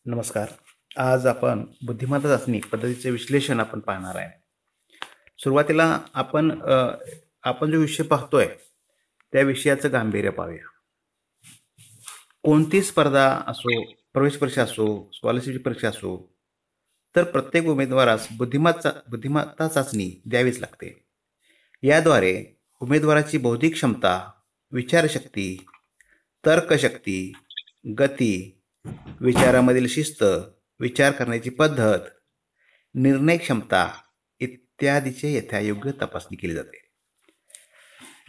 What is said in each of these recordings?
नमस्कार. आज आपण बुद्धिमत्ता चाचणी पद्धतीचे विश्लेषण आपण पाहणार आहे. सुरुवातीला आपण जो विषय पाहतोय त्या विषयाचं गांभीर्य पाहूया. कोणती स्पर्धा असो, प्रवेश परीक्षा असो, स्कॉलरशिपची परीक्षा असो, तर प्रत्येक उमेदवारास बुद्धिमत्ता चाचणी द्यावीच लागते. याद्वारे उमेदवाराची बौद्धिक क्षमता, विचारशक्ती, तर्कशक्ती, गती, विचारामधील शिस्त, विचार करण्याची पद्धत, निर्णय क्षमता इत्यादीचे यथायोग्य तपासणी केली जाते.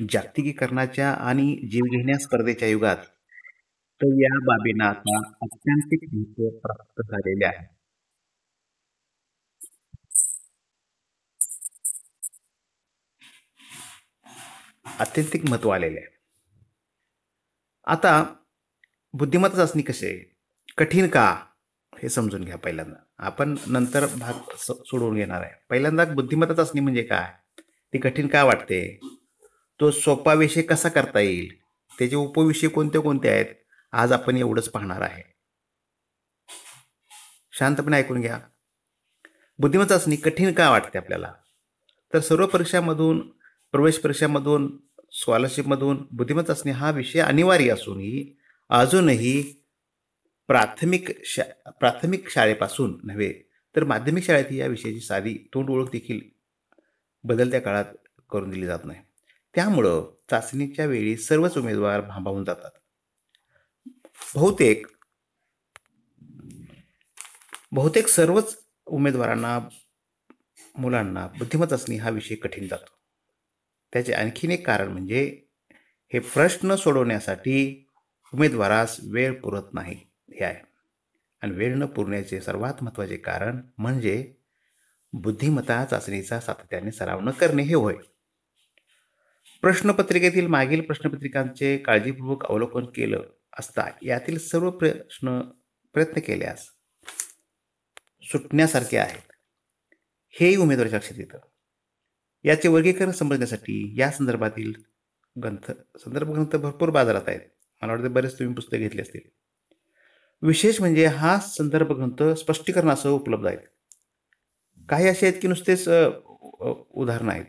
जागतिकीकरणाच्या आणि जीवघेण्या स्पर्धेच्या युगात तर या बाबींना आता अत्यंतिक महत्त्व प्राप्त झालेले आहे. अत्यंतिक महत्त्व आलेले आहे. आता बुद्धिमत्ता चाचणी कशी आहे, कठीण का हे समजून घ्या. पहिल्यांदा आपण नंतर भाग सोडवून घेणार आहे. पहिल्यांदा बुद्धिमत्ता चाचणी म्हणजे काय, ती कठीण का वाटते, तो सोपा विषय कसा करता येईल, त्याचे उपविषय कोणते कोणते आहेत, आज आपण एवढंच पाहणार आहे. शांतपणे ऐकून घ्या. बुद्धिमत्ता चाचणी कठीण का वाटते आपल्याला, तर सर्व परीक्षामधून, प्रवेश परीक्षामधून, स्कॉलरशिपमधून बुद्धिमत्ता चाचणी हा विषय अनिवार्य असूनही अजूनही प्राथमिक शाळेपासून नव्हे तर माध्यमिक शाळेत या विषयाची साधी तोंड ओळख देखील बदलत्या काळात करून दिली जात नाही. त्यामुळं चाचणीच्या वेळी सर्वच उमेदवार भांबावून जातात. बहुतेक सर्वच उमेदवारांना, मुलांना बुद्धिमत्ता चाचणी हा विषय कठीण जातो. त्याचे आणखीन एक कारण म्हणजे हे प्रश्न सोडवण्यासाठी उमेदवारास वेळ पुरत नाही हे आहे. आणि वेळ न पुरण्याचे सर्वात महत्त्वाचे कारण म्हणजे बुद्धिमत्ता चाचणीचा सातत्याने सराव न करणे हे होय. प्रश्नपत्रिकेतील मागील प्रश्नपत्रिकांचे काळजीपूर्वक अवलोकन केलं असता यातील सर्व प्रयत्न केल्यास सुटण्यासारखे आहेत हेही उमेदवाराच्या लक्षात येतं. याचे वर्गीकरण समजण्यासाठी या संदर्भातील संदर्भ ग्रंथ भरपूर बाजारात आहेत. मला वाटतं बरेच तुम्ही पुस्तकं घेतली असतील. विशेष म्हणजे हा संदर्भ ग्रंथ स्पष्टीकरणासह उपलब्ध आहेत. काही असे आहेत की नुसतेच उदाहरणं आहेत,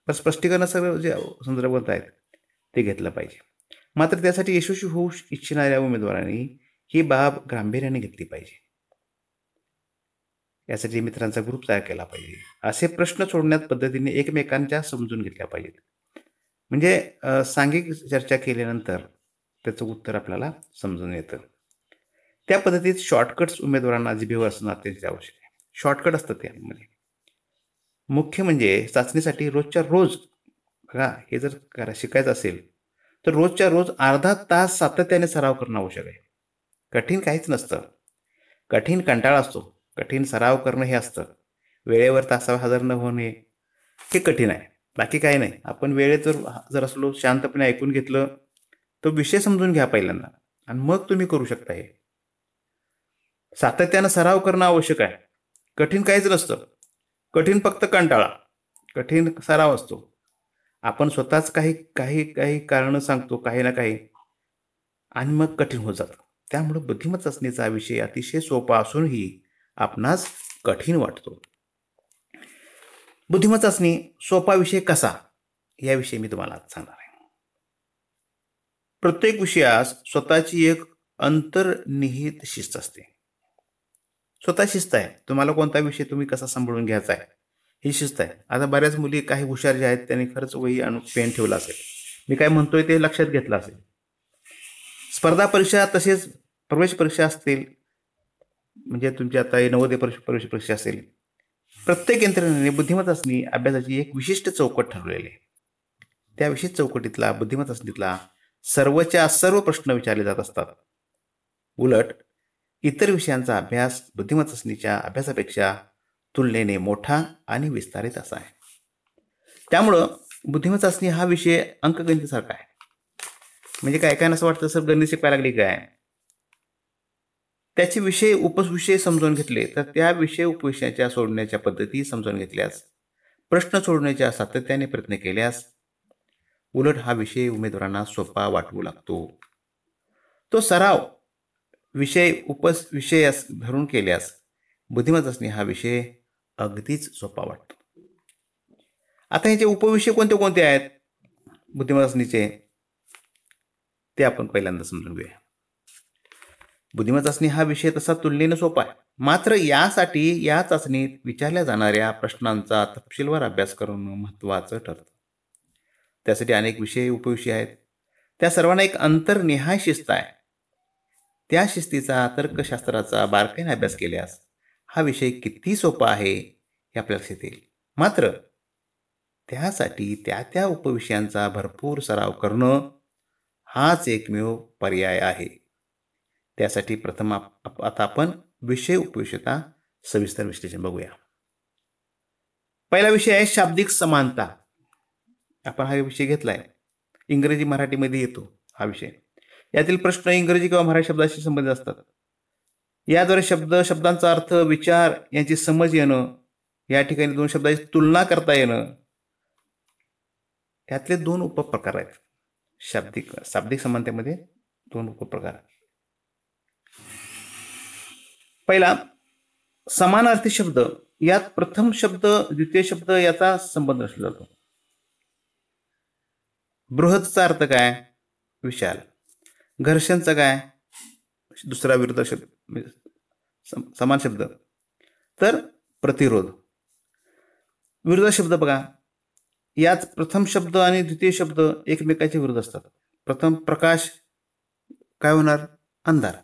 पण स्पष्टीकरणासह जे संदर्भ ग्रंथ आहेत ते घेतलं पाहिजे. मात्र त्यासाठी यशस्वी होऊ इच्छिणाऱ्या उमेदवारांनी ही बाब गांभीर्याने घेतली पाहिजे. यासाठी मित्रांचा ग्रुप तयार केला पाहिजे. असे प्रश्न सोडण्यात पद्धतीने एकमेकांच्या समजून घेतल्या पाहिजेत. म्हणजे सांघिक चर्चा केल्यानंतर त्याचं उत्तर आपल्याला समजून येतं. त्या पद्धतीत शॉर्टकट्स उमेदवारांना जिभेवर असणं अत्यंत आवश्यक आहे. शॉर्टकट असतं त्यामध्ये. मुख्य म्हणजे चाचणीसाठी रोजच्या रोज बघा, हे जर शिकायचं असेल तर रोजच्या रोज अर्धा तास सातत्याने सराव करणं आवश्यक आहे. कठीण काहीच नसतं. कठीण कंटाळा असतो, कठीण सराव करणं हे असतं. वेळेवर तासावर हजर न होणे हे कठीण आहे, बाकी काही नाही. आपण वेळेत जर असलो, शांतपणे ऐकून घेतलं, तो विषय समजून घ्या पहिल्यांदा आणि मग तुम्ही करू शकता. हे सातत्यानं सराव करणं आवश्यक आहे. कठीण काहीच नसतं. कठीण फक्त कंटाळा, कठीण सराव असतो. आपण स्वतःच काही कारणं सांगतो, काही ना काही, आणि मग कठीण होत जातं. त्यामुळे बुद्धिमत्ता चाचणीचा विषय अतिशय सोपा असूनही आपणास कठीण वाटतो. बुद्धिमत्ता चाचणी सोपा विषय कसा, याविषयी मी तुम्हाला सांगणार आहे. प्रत्येक विषयास स्वतःची एक अंतर्निहित शिस्त असते. स्वतः शिस्त आहे. तुम्हाला कोणता विषय तुम्ही कसा सांभाळून घ्यायचा आहे ही शिस्त आहे. आता बऱ्याच मुली, काही हुशार ज्या आहेत, त्यांनी खरंच वही आणि पेन ठेवला असेल, मी काय म्हणतोय ते लक्षात घेतलं असेल. स्पर्धा परीक्षा तसेच प्रवेश परीक्षा असतील, म्हणजे तुमची आता नवोदय प्रवेश परीक्षा असेल, प्रत्येक यंत्रणेने बुद्धिमत्ता चाचणी अभ्यासाची एक विशिष्ट चौकट ठरवलेली आहे. त्या विशिष्ट चौकटीतला बुद्धिमत्ता चाचणीतला सर्वच्या सर्व प्रश्न विचारले जात असतात. उलट इतर विषयांचा अभ्यास बुद्धिमत्ता चाचणीच्या अभ्यासापेक्षा तुलनेने मोठा आणि विस्तारित असा आहे. त्यामुळं बुद्धिमत्ता चाचणी हा विषय अंकगणितासारखा आहे. म्हणजे काय असं वाटतं, सर गणित शिकवायला लागली काय. त्याचे विषय उपविषय समजून घेतले तर त्या विषय उपविषयाच्या सोडण्याच्या पद्धती समजून घेतल्यास, प्रश्न सोडण्याच्या सातत्याने प्रयत्न केल्यास उलट हा विषय उमेदवारांना सोपा वाटू लागतो. तो सराव विषय उपविषय धरून केल्यास बुद्धिमत्ता चाचणी हा विषय अगदीच सोपा वाटतो. आता ह्याचे उपविषय कोणते कोणते आहेत बुद्धिमत्ता चाचणीचे ते आपण पहिल्यांदा समजून घेऊया. बुद्धिमत्ता चाचणी हा विषय तसा तुलनेने सोपा आहे, मात्र यासाठी या चाचणीत विचारल्या जाणाऱ्या प्रश्नांचा तपशीलवार अभ्यास करणं महत्त्वाचं ठरतं. त्यासाठी अनेक विषय उपविषय आहेत. त्या सर्वांना एक अंतर्निहाय शिस्त आहे. त्या शिस्तीचा तर्कशास्त्राचा बारकाईने अभ्यास केल्यास हा विषय किती सोपा आहे हे आपल्याला लक्षात येईल. मात्र त्यासाठी त्या उपविषयांचा भरपूर सराव करणं हाच एकमेव पर्याय आहे. त्यासाठी प्रथम आता आपण विषय उपविषयता सविस्तर विश्लेषण बघूया. पहिला विषय आहे शाब्दिक समानता. आपण हा विषय घेतलाय, इंग्रजी मराठीमध्ये येतो हा विषय. यातील प्रश्न इंग्रजी किंवा मराठी शब्दाशी संबंधित असतात. याद्वारे शब्दांचा अर्थ, विचार यांची समज येणं, या ठिकाणी दोन शब्दांची तुलना करता येणं, यातले दोन उपप्रकार आहेत. शाब्दिक समानतेमध्ये दोन उपप्रकार. पहिला समानार्थी शब्द. यात प्रथम शब्द द्वितीय शब्द याचा संबंध असला जातो. बृहतचा अर्थ काय? विशाल. घर्षणचा काय? दुसरा विरुद्ध शब्द समान शब्द तर प्रतिरोध. विरुद्ध शब्द बघा, यात प्रथम शब्द आणि द्वितीय शब्द एकमेकांच्या विरुद्ध असतात. प्रथम प्रकाश काय होणार? अंधार.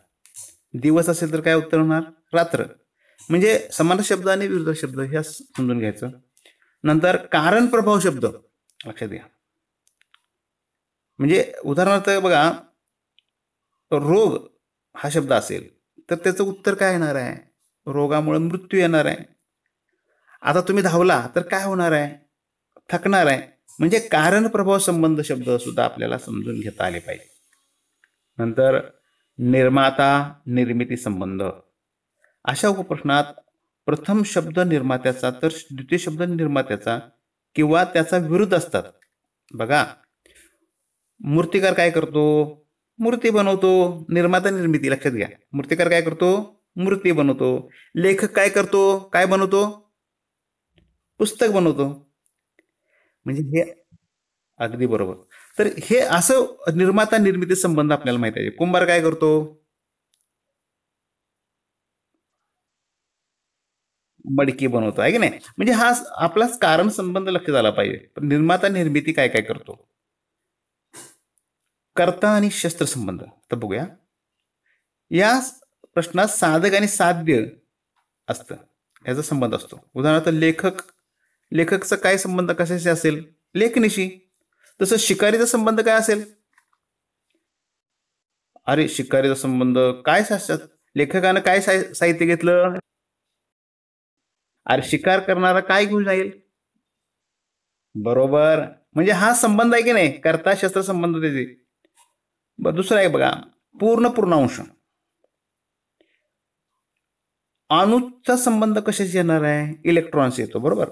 दिवस असेल तर काय उत्तर होणार? रात्र. म्हणजे समान शब्द आणि विरुद्ध शब्द हे समजून घ्यायचं. नंतर कारण प्रभाव शब्द लक्षात घ्या. म्हणजे उदाहरणार्थ बघा, रोग हा शब्द असेल तर त्याचं उत्तर काय येणार आहे? रोगामुळे मृत्यू येणार आहे. आता तुम्ही धावला तर काय होणार आहे? थकणार आहे. म्हणजे कारण प्रभाव संबंध शब्द सुद्धा आपल्याला समजून घेता आले पाहिजे. नंतर निर्माता निर्मिती संबंध. अशा उपप्रश्नात प्रथम शब्द निर्मात्याचा तर द्वितीय शब्द निर्मात्याचा किंवा त्याचा विरुद्ध असतात. बघा, मूर्तिकार काय करतो? मूर्ती बनवतो. निर्माता निर्मिती लक्षात घ्या. मूर्तिकार काय करतो? मूर्ती बनवतो. लेखक काय करतो? काय बनवतो? पुस्तक बनवतो. म्हणजे हे अगदी बरोबर. तर हे असं निर्माता निर्मिती संबंध आपल्याला माहिती आहे. कुंभार काय करतो? मडकी बनवतो, आहे की नाही? म्हणजे हा आपलाच कारण संबंध लक्षात आला पाहिजे. पण निर्माता निर्मिती काय काय करतो? कर्ता आणि शस्त्र संबंध तर बघूया. या प्रश्नात साधक आणि साध्य असतं, याचा संबंध असतो. उदाहरणार्थ लेखकचा काय संबंध कशाशी असेल? लेखणीशी. तसं शिकारीचा संबंध काय असेल? अरे, शिकारीचा संबंध काय लेखकानं काय साहित्य घेतलं? अरे, शिकार करणारा काय घेऊन जाईल? बरोबर. म्हणजे हा संबंध आहे की नाही, कर्ता शस्त्र संबंध त्याचे. दुसरा आहे बघा, पूर्णांश. अणूचा संबंध कशाशी येणार आहे? इलेक्ट्रॉन्स येतो, बरोबर.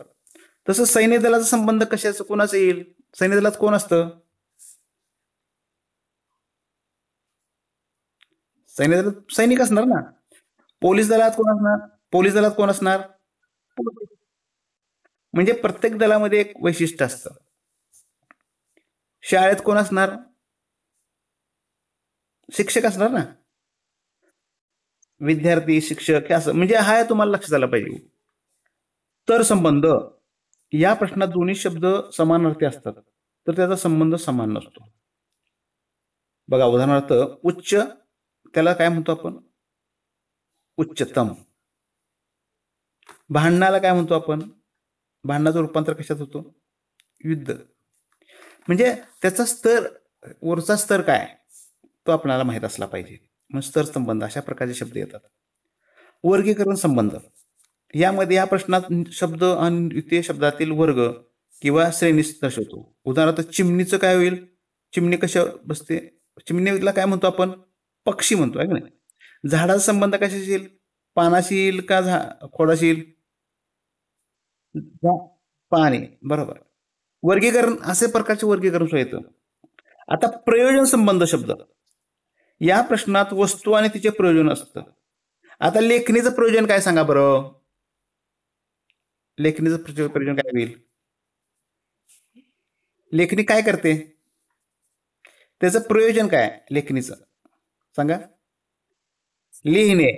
तसं सैन्य दलाचा संबंध कशाचा कोणाचा येईल? सैन्य दलात कोण असतं? सैन्य दलात सैनिक असणार ना. पोलीस दलात कोण असणार? पोलीस दलात कोण असणार? म्हणजे प्रत्येक दलामध्ये एक वैशिष्ट्य असतं. शाळेत कोण असणार? शिक्षक असणार ना. विद्यार्थी शिक्षक हे असं, म्हणजे हा तुम्हाला लक्षात आला पाहिजे. तर संबंध या प्रश्नात दोन्ही शब्द समानार्थी असतात तर त्याचा संबंध समान नसतो. बघा, उदाहरणार्थ उच्च, त्याला काय म्हणतो आपण? उच्चतम. भांडणाला काय म्हणतो आपण? भांडणाचं रूपांतर कशात होतो? युद्ध. म्हणजे त्याचा स्तर, वरचा स्तर काय तो आपल्याला माहित असला पाहिजे. मग स्तर संबंध अशा प्रकारचे शब्द येतात. वर्गीकरण संबंध. यामध्ये या प्रश्नात शब्द आणि द्वितीय शब्दातील वर्ग किंवा श्रेणी दर्शवतो. उदाहरणार्थ चिमणीचं काय होईल? चिमणी कशा बसते? चिमणीला काय म्हणतो आपण? पक्षी म्हणतो, आहे की नाही? झाडाचा संबंध कशाशी येईल? पानाशी येईल का खोडाशी येईल? पाणी, बरोबर. वर्गीकरण असे प्रकारचे वर्गीकरण येतं. आता प्रयोजन संबंध शब्द. या प्रश्नात वस्तू आणि तिचे प्रयोजन असतं. आता लेखणीचं प्रयोजन काय सांगा बरं? लेखणीचं प्रयोजन काय होईल? लेखणी काय करते? त्याचं प्रयोजन काय लेखणीचं सांगा? लिहिणे.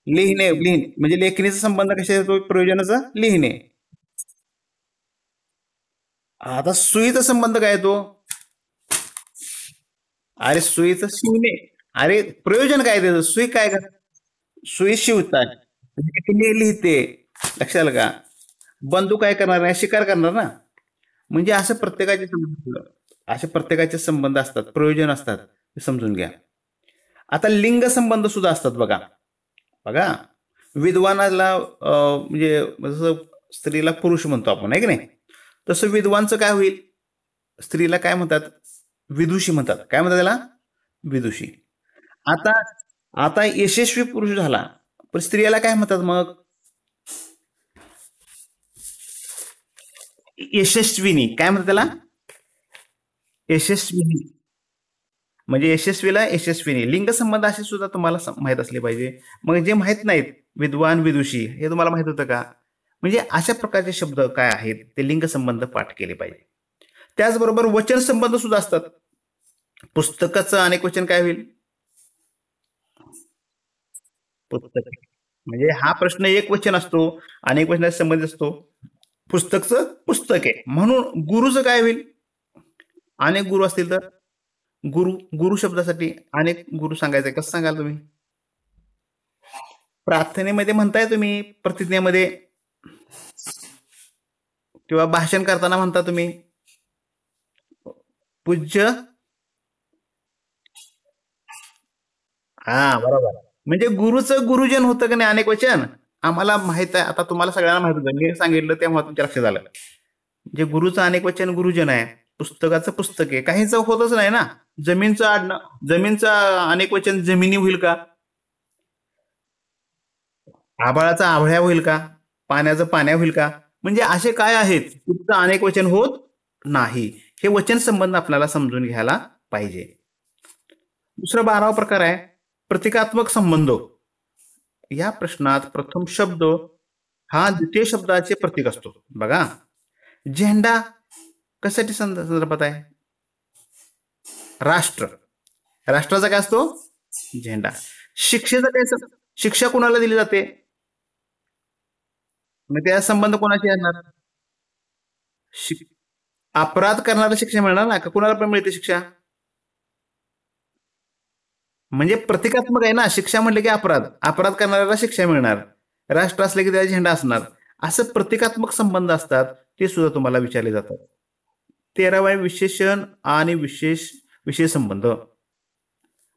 म्हणजे लेखणीचा संबंध कशा येतो प्रयोजनाचा? लिहिणे. आता सुईचा संबंध काय येतो? अरे सुईचं शिवणे. अरे प्रयोजन काय त्याचं? सुई काय कर? सुई शिवतात. लेखणी लिहिते. लक्षात आलं का? बंधू काय करणार नाही? शिकार करणार ना. म्हणजे असं प्रत्येकाचे संबंध, असे प्रत्येकाचे संबंध असतात, प्रयोजन असतात, हे समजून घ्या. आता लिंग संबंध सुद्धा असतात बघा. बघा, विद्वानाला म्हणजे जसं स्त्रीला पुरुष म्हणतो आपण, आहे की नाही? तसं विद्वानचं काय होईल? स्त्रीला काय म्हणतात? विदुषी म्हणतात. काय म्हणतात त्याला? विदुषी. आता आता यशस्वी पुरुष झाला, पण स्त्रियाला काय म्हणतात मग? यशस्विनी. काय म्हणतात त्याला? यशस्विनी. म्हणजे यशस्वीला यशस्विनी. लिंग संबंध असे सुद्धा तुम्हाला माहित असले पाहिजे. मग जे माहित नाहीत, विद्वान विदुषी, हे तुम्हाला माहित होतं का? म्हणजे अशा प्रकारचे शब्द काय आहेत ते लिंग संबंध पाठ केले पाहिजे. त्याचबरोबर वचन संबंध सुद्धा असतात. पुस्तकाचं अनेक वचन काय होईल? पुस्तक. म्हणजे हा प्रश्न एक वचन असतो, अनेक वचनाचा संबंध असतो. पुस्तकचं पुस्तक आहे म्हणून गुरुचं काय होईल? अनेक गुरु असतील तर गुरु. गुरु शब्दासाठी अनेक गुरु सांगायचंय. कसं सांगाल तुम्ही? प्रार्थनेमध्ये म्हणताय तुम्ही, प्रतिज्ञेमध्ये किंवा भाषण करताना म्हणता तुम्ही पूज्य. हा बरोबर. म्हणजे गुरुचं गुरुजन होतं का नाही अनेक वचन? आम्हाला माहित आहे. आता तुम्हाला सगळ्यांना माहित होतं, मी सांगितलं तेव्हा तुमच्या लक्षात आलं. म्हणजे गुरुचं अनेक वचन गुरुजन आहे. पुस्तकाचं पुस्तक आहे. काहीच होतच नाही ना. जमीनचं जमीनचं अनेक वचन जमिनी होईल का? आभाळाचा आभळ्या होईल का? पाण्याचं पाण्या होईल का? म्हणजे असे काय आहेत तिथं अनेक वचन होत नाही. हे वचन संबंध आपल्याला समजून घ्यायला पाहिजे. दुसरा 12वा प्रकार आहे प्रतिकात्मक संबंध. या प्रश्नात प्रथम शब्द हा द्वितीय शब्दाचे प्रतीक असतो. बघा, झेंडा कशासाठी संदर्भात आहे? राष्ट्र. राष्ट्राचा काय असतो? झेंडा. शिक्षेचा काय शिक्षा कोणाला दिली जाते? मग त्या संबंध कोणाशी असणार? अपराध करणारा शिक्षा मिळणार ना, का कुणाला पण मिळते शिक्षा? म्हणजे प्रतिकात्मक आहे ना. शिक्षा म्हटले की अपराध, अपराध करणाऱ्याला शिक्षा मिळणार. राष्ट्र असले की त्याचा झेंडा असणार. असं प्रतिकात्मक संबंध असतात, ते सुद्धा तुम्हाला विचारले जातात. 13वा विशेषण आणि विशेष संबंध.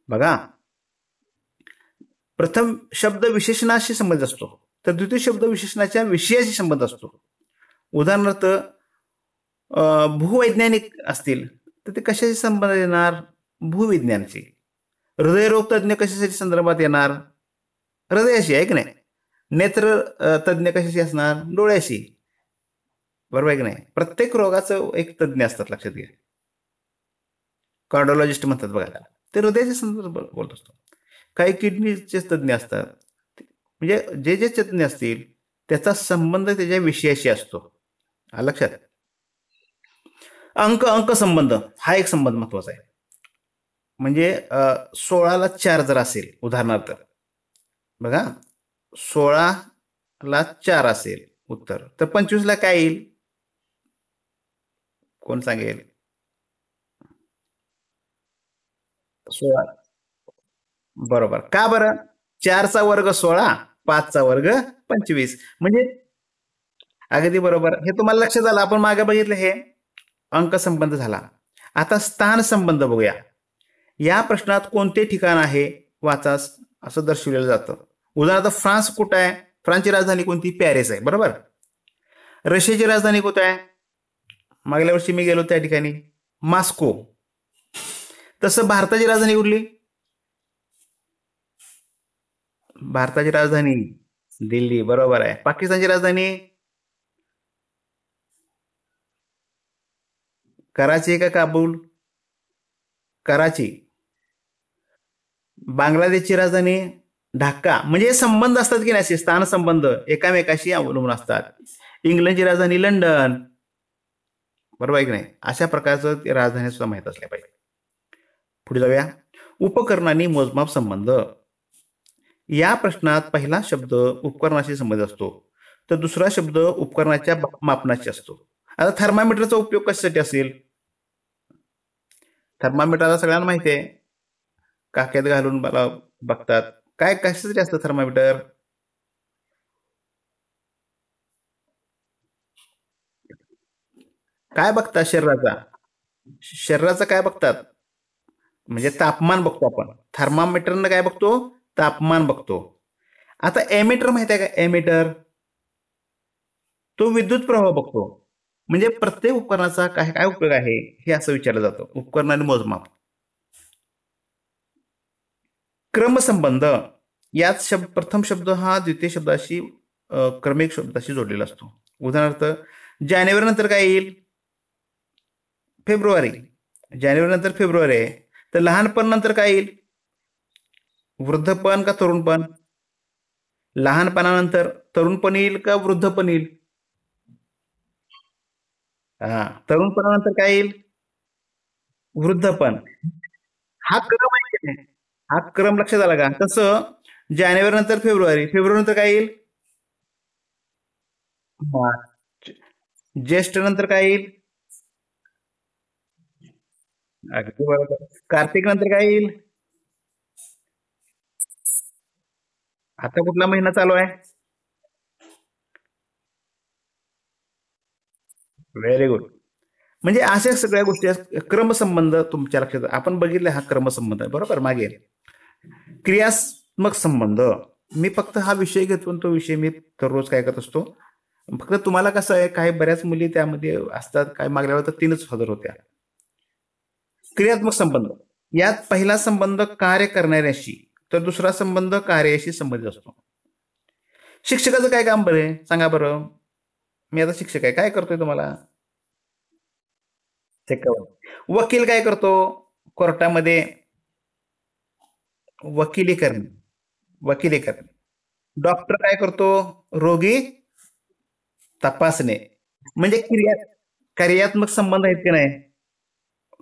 बघा, प्रथम शब्द विशेषणाशी संबंध असतो, तर द्वितीय शब्द विशेषणाच्या विषयाशी संबंध असतो. उदाहरणार्थ भूवैज्ञानिक असतील तर ते कशाशी संबंध येणार? भूविज्ञानशी. हृदयरोग तज्ज्ञ कशासाठी संदर्भात येणार? हृदयाशी, आहे की नाही? नेत्र तज्ज्ञ कशाशी असणार? डोळ्याशी. बरोबर आहे की नाही? प्रत्येक रोगाचं एक तज्ज्ञ असतात, लक्षात घ्या. कार्डिओलॉजिस्ट म्हणतात बघा त्याला. ते हृदयाच्या संदर्भात बोलत असतो. काही किडनीचे तज्ज्ञ असतात. म्हणजे जे जे तज्ज्ञ असतील त्याचा संबंध त्याच्या विषयाशी असतो. लक्षात. अंक अंक संबंध हा एक संबंध महत्वाचा आहे. म्हणजे 16ला 4 जर असेल उदाहरणार्थ, बघा 16ला 4 असेल उत्तर, तर 25ला काय येईल? कोण सांगेल? 16. बरोबर. का बरं? 4चा वर्ग 16, 5चा वर्ग 25. म्हणजे अगदी बरोबर. हे तुम्हाला लक्षात आलं. आपण मागे बघितलं हे अंक संबंध झाला. आता स्थान संबंध बघूया. या प्रश्नात कोणते ठिकाण आहे वाचास असं दर्शवलेलं जातं. उदाहरणार्थ फ्रान्स कुठं आहे? फ्रान्सची राजधानी कोणती? पॅरिस आहे. बरोबर. रशियाची राजधानी कुठं आहे? मागल्या वर्षी मी गेलो त्या ठिकाणी, मॉस्को. तसं भारताची राजधानी कुठली? भारताची राजधानी दिल्ली. बरोबर आहे. पाकिस्तानची राजधानी कराची का काबूल? कराची. बांगलादेशची राजधानी ढाका. म्हणजे हे संबंध असतात की नाही, असे स्थान संबंध एकामेकाशी अवलंबून असतात. इंग्लंडची राजधानी लंडन. बरोबर आहे की नाही? अशा प्रकारचं ते राजधानी सुद्धा माहित असल्या पाहिजे. पुढे जाऊया. उपकरण आणि मोजमाप संबंध. या प्रश्नात पहिला शब्द उपकरणाशी संबंधित असतो, तर दुसरा शब्द उपकरणाच्या मापनाशी असतो. आता थर्मामीटरचा उपयोग कशासाठी असेल? थर्मामीटरला सगळ्यांना माहिती आहे, काक्यात घालून मला बघतात. काय कशासाठी असतं थर्मामीटर? काय बघतात शरीराचा? शरीराचं काय बघतात? म्हणजे तापमान बघतो आपण. थर्मामीटरनं काय बघतो? तापमान बघतो. आता एमीटर माहित आहे का? एमीटर तो विद्युत प्रवाह बघतो. म्हणजे प्रत्येक उपकरणाचा काय काय उपयोग आहे हे असं विचारलं जातं. उपकरण आणि मोजमाप. क्रमसंबंध. यात प्रथम शब्द हा द्वितीय शब्दाशी क्रमिक शब्दाशी जोडलेला असतो. उदाहरणार्थ, जानेवारी नंतर काय येईल? फेब्रुवारी. जानेवारी नंतर फेब्रुवारी आहे. तर लहानपण नंतर काय येईल? वृद्धपण का तरुणपण? लहानपणानंतर तरुणपण येईल का वृद्धपण येईल? हा, तरुणपणानंतर काय येईल? वृद्धपण. हा क्रम आहे की नाही? हा क्रम लक्षात आला का? तसं जानेवारी नंतर फेब्रुवारी, फेब्रुवारी नंतर काय येईल? मार्च. ज्येष्ठ नंतर काय येईल? अगदी बरोबर. कार्तिक नंतर काय येईल? आता कुठला महिना चालू आहे? Very good. म्हणजे अशा सगळ्या गोष्टी क्रमसंबंध तुमच्या लक्षात आपण बघितले, हा क्रमसंबंध आहे बरोबर. मागे क्रियात्मक संबंध. मी फक्त हा विषय घेतो आणि तो विषय मी दररोज काय करत असतो. फक्त तुम्हाला कसं आहे, काही बऱ्याच मुली त्यामध्ये असतात, काय मागल्या वेळेला तर 3च हजर होत्या. क्रियात्मक संबंध. यात पहिला संबंध कार्य करणाऱ्याशी, तर दुसरा संबंध कार्याशी संबंधित असतो. शिक्षकाचं काय काम बरे सांगा बरं? मी आता शिक्षक आहे, काय करतोय तुम्हाला? शिकवण. वकील काय करतो? कोर्टामध्ये वकिली करणे. वकिली करणे. डॉक्टर काय करतो? रोगी तपासणे. म्हणजे कार्यात्मक संबंध आहेत की नाही?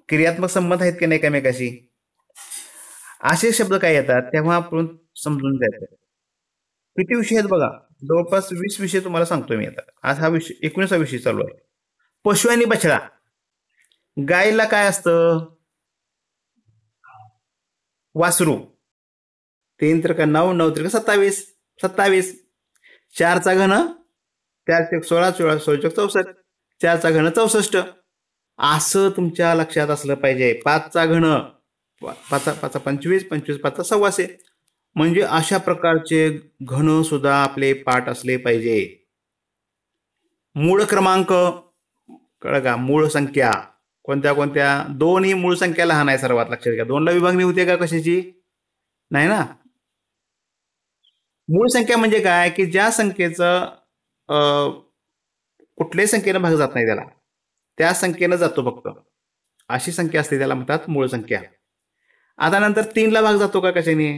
क्रियात्मक संबंध आहेत की नाही एकमेकाशी? असे शब्द काय येतात तेव्हा आपण समजून घ्यायचं. किती विषय आहेत बघा. जवळपास 20 विषय तुम्हाला सांगतोय मी आता. आज हा विषय 19वा विषय चालू आहे. पशु आणि बछडा. गायला काय असतं? वासरू. 3 त्रिक 9, 9 त्रिक 27. 27. 4 चा घन 4 × 16, 16 × 64. 4 चा घन 64. असं तुमच्या लक्षात असलं पाहिजे. 5 चा घन 5 × 5 = 25, 25 × 5 = 126. म्हणजे अशा प्रकारचे घन सुद्धा आपले पाठ असले पाहिजे. मूळ क्रमांक. कळलं का? मूळ संख्या कोणत्या कोणत्या? 2 ही मूळ संख्या लहान आहे सर्वात, लक्षात घ्या. 2ला विभागणी होते का कशाची? नाही ना. मूळ संख्या म्हणजे काय, की ज्या संख्येचं कुठल्याही संख्येनं भाग जात नाही त्याला, त्या संख्येनं जातो फक्त, अशी संख्या असते त्याला म्हणतात मूळ संख्या. आता नंतर 3ला भाग जातो का कशाने?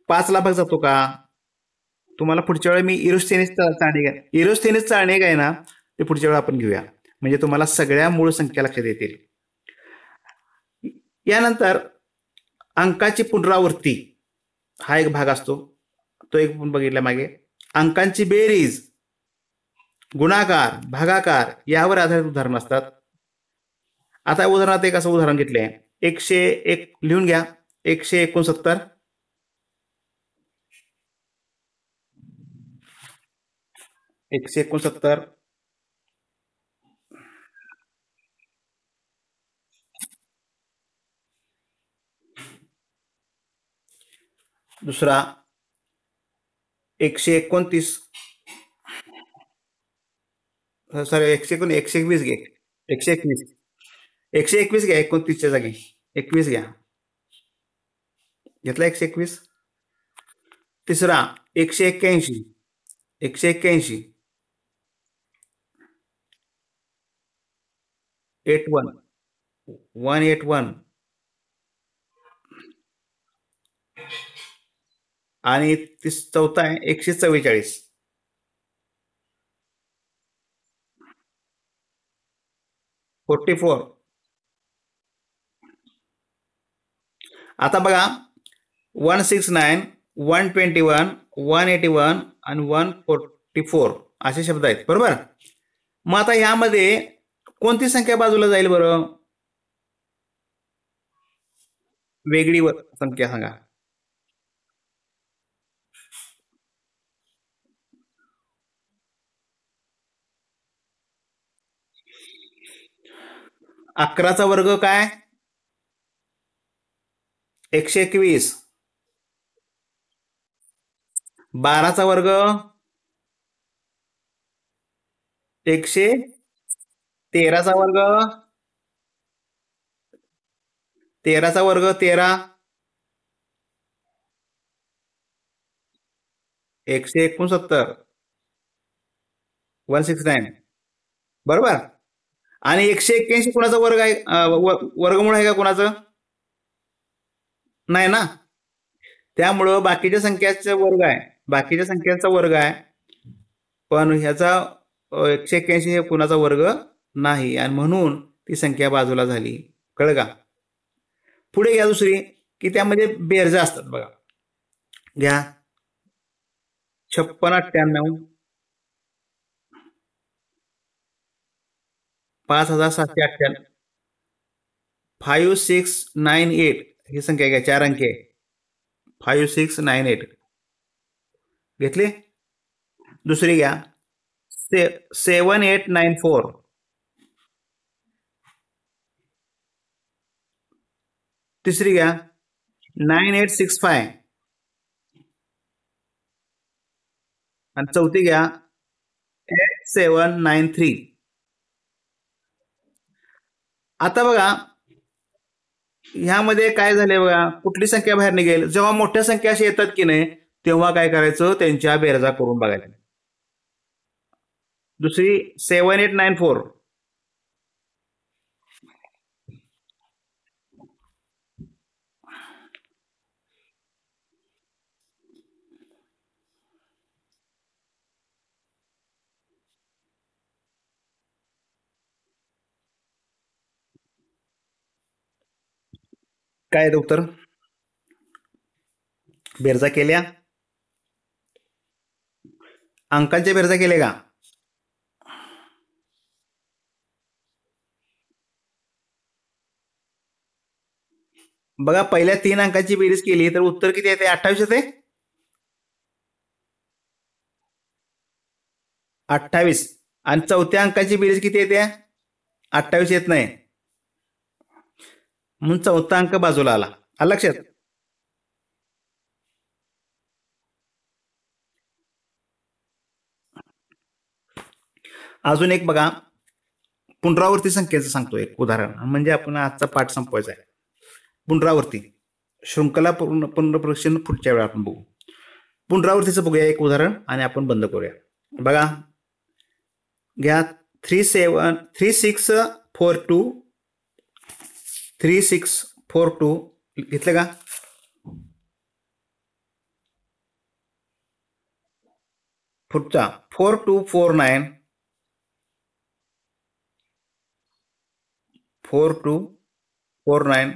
5ला भाग जातो का? तुम्हाला पुढच्या वेळी मी इरोस्थेनिस चाळणी घ्या, इरोस्थेनिस चाळणी काय ना, ते पुढच्या वेळी आपण घेऊया. म्हणजे तुम्हाला सगळ्या मूळ संख्या लक्षात येतील. यानंतर अंकाची पुनरावृत्ती हा एक भाग असतो. तो एक पण बघितला मागे. अंकांची बेरीज, गुणाकार, भागाकार यावर आधारित उदाहरण असतात. आता उदाहरणात एक असं उदाहरण घेतलंय. 101 लिहून घ्या. 169. 169. दुसरा 129. सॉरी, 121 घे. 121. 121 घ्या. 29च्या जागी 21 घ्या. घेतला 121. तिसरा 181. 181. 81. 181. आणि चौथा आहे 144. Forty four. आता बघा 169, 121, 181 आणि 144 असे शब्द आहेत बरोबर. मग आता यामध्ये कोणती संख्या बाजूला जाईल बरं? वेगळी संख्या सांगा. 11चा वर्ग काय? 121. 12चा वर्ग 113चा वर्ग 13चा वर्ग 13 169 169 बरोबर. आणि 181 कुणाचा वर्ग आहे? वर्गमूळ आहे का कुणाचं? नाही ना. त्यामुळं बाकीच्या संख्याचा वर्ग आहे, बाकीच्या संख्यांचा वर्ग आहे, पण ह्याचा 181 हे कुणाचा वर्ग नाही आणि म्हणून ती संख्या बाजूला झाली. कळलं का? पुढे घ्या दुसरी, की त्यामध्ये बेरजा असतात बघा. घ्या 5698, 5798, 5698 ही संख्या घ्या, 4 अंकी आहे. 5698 घेतली. दुसरी घ्या 7894. तिसरी घ्या 9865 आणि चौथी घ्या 8793. आता बघा ह्यामध्ये काय झाले बघा, कुठली संख्या बाहेर निघेल? जेव्हा मोठ्या संख्या अशा येतात की नाही तेव्हा काय करायचं, त्यांच्या बेरजा करून बघायला. दुसरी 7894. काय आहे उत्तर? बेरजा केल्या, अंकांच्या बेरजा केल्या का? बघा पहिल्या 3 अंकाची बेरीज केली तर उत्तर किती येते? 28 येते. 28. आणि चौथ्या अंकाची बेरीज किती येते? 28 येत नाही, म्हणून चौथा अंक बाजूला आला. लक्षात. अजून एक बघा, पुनरावृत्ती संख्येचं सांगतो एक उदाहरण, म्हणजे आपण आजचा पाठ संपवायचा आहे. पुनरावृत्ती शृंखला पुनर्परीक्षण पुढच्या वेळा आपण बघू. पुनरावृत्तीचं बघूया एक उदाहरण आणि आपण बंद करूया. बघा घ्या 3642 3642 घेतलं का? पुढचा 4249 4249